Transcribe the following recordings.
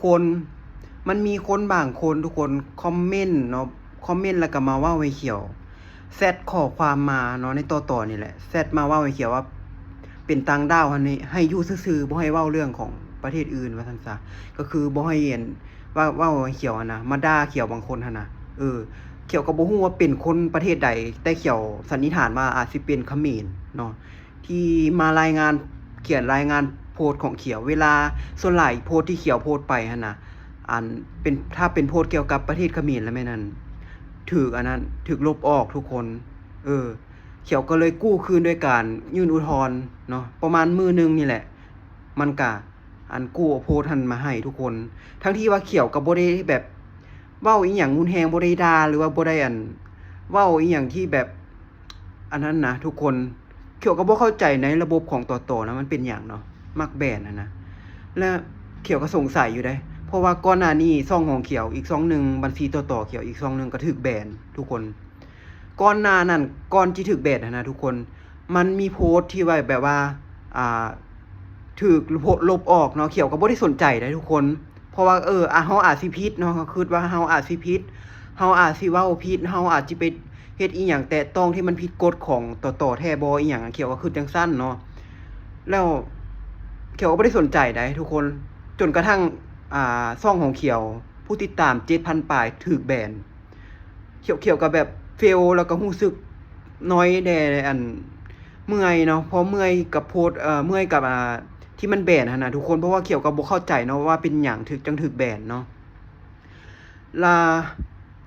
คนมันมีคนบางคนทุกคนคอมเมนต์เนาะคอมเมนต์แล้วก็มาเว้าให้เขียวแชตข้อความมาเนาะในต่อๆนี่แหละแชตมาเว้าให้เขียวว่าเป็นต่างดาวอันนี้ให้อยู่ซื่อๆบ่ให้เว้าเรื่องของประเทศอื่นว่าซั่นซะก็คือบ่ให้เห็นว่าเว้าให้เขียวนะมาด่าเขียวบางคนหั่นน่ะเขียวก็บ่ฮู้ว่าเป็นคนประเทศใดแต่เขียวสันนิษฐานว่าอาจสิเป็นเขมรเนาะที่มารายงานเขียนรายงานโพสต์ของเขียวเวลาส่วนหลายโพสต์ที่เขียวโพสต์ไปหั่นน่ะเป็นถ้าเป็นโพสต์เกี่ยวกับประเทศเขมรแล้วแม่นั่นถูกลบออกทุกคนเขียวก็เลยกู้คืนด้วยการยื่นอุทธรณ์เนาะประมาณมื้อนึงนี่แหละมันก็กู้โพสต์นั้นมาให้ทุกคนทั้งที่ว่าเขียวก็บ่ได้แบบเว้าอีหยังรุนแรงบ่ได้ด่าหรือว่าบ่ได้เว้าอีหยังที่แบบอันนั้นนะทุกคนเขียวก็บ่เข้าใจในระบบของตนะมันเป็นหยังเนาะมักแบนนะและเขียวก็สงสัยอยู่เด้เพราะว่าก่อนหน้านี้ช่องของเขียวอีกช่องนึงบัญชีเขียวอีกช่องนึงก็ถูกแบนทุกคนก่อนหน้านั้นก่อนที่ถูกแบนนะทุกคนมันมีโพสต์ที่ว่าแบบว่าถูกลบออกเนาะเขียวก็บ่ได้สนใจได้ทุกคนเพราะว่าเฮาอาจสิผิดเนาะก็คิดว่าเฮาอาจสิผิดเฮาอาจสิเว้าผิดเฮาอาจสิไปเฮ็ดอีหยังแตะต้องที่มันผิดกฎของแท้บ่อีหยังเขียวก็คิดจังซั่นเนาะแล้วเขียวก็บ่ได้สนใจได้ทุกคนจนกระทั่งช่องของเขียวผู้ติดตาม 7,000 ปลายถูกแบนเขียวก็แบบเฟลแล้วก็รู้สึกน้อยแด่เมื่อยเนาะเพราะเมื่อยกับโพสต์เมื่อยกับที่มันแบนหั่นน่ะทุกคนเพราะว่าเขียวก็บ่เข้าใจเนาะว่าเป็นหยังถูกแบนเนาะลา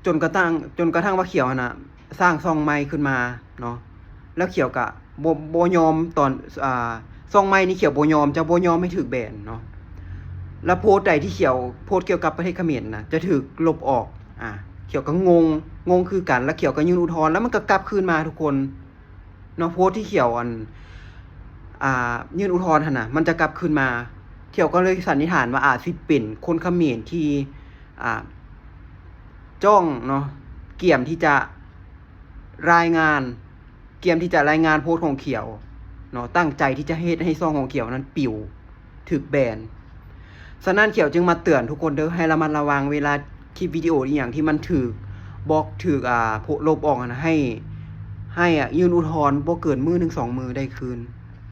จนกระทั่งว่าเขียวหั่นน่ะสร้างช่องใหม่ขึ้นมาเนาะแล้วเขียวก็บ่ยอมตอนช่องใหม่นี่เขียวบ่ยอมให้ถูกแบนเนาะแล้วโพสต์ใดที่เขียวโพสต์เกี่ยวกับประเทศเขมรน่ะจะถูกลบออกเขียวก็งงคือกันแล้วเขียวก็ยื่นอุทธรณ์แล้วมันก็กลับคืนมาทุกคนเนาะโพสต์ที่เขียวยื่นอุทธรณ์หั่นน่ะมันจะกลับคืนมาเขียวก็เลยสันนิษฐานว่าอาจสิเป็นคนเขมรที่จ้องเนาะเกี่ยมที่จะรายงานโพสต์ของเขียวเนาะตั้งใจที่จะเฮ็ดให้ช่องของเขียวนั้นปิวถูกแบนฉะนั้นเขียวจึงมาเตือนทุกคนเด้อให้ระมัดระวังเวลาคลิปวิดีโออีหยังที่มันถูกบล็อกถูกลบออกนะให้ยื่นอุทธรณ์บ่เกินมื้อ1-2 มื้อได้คืน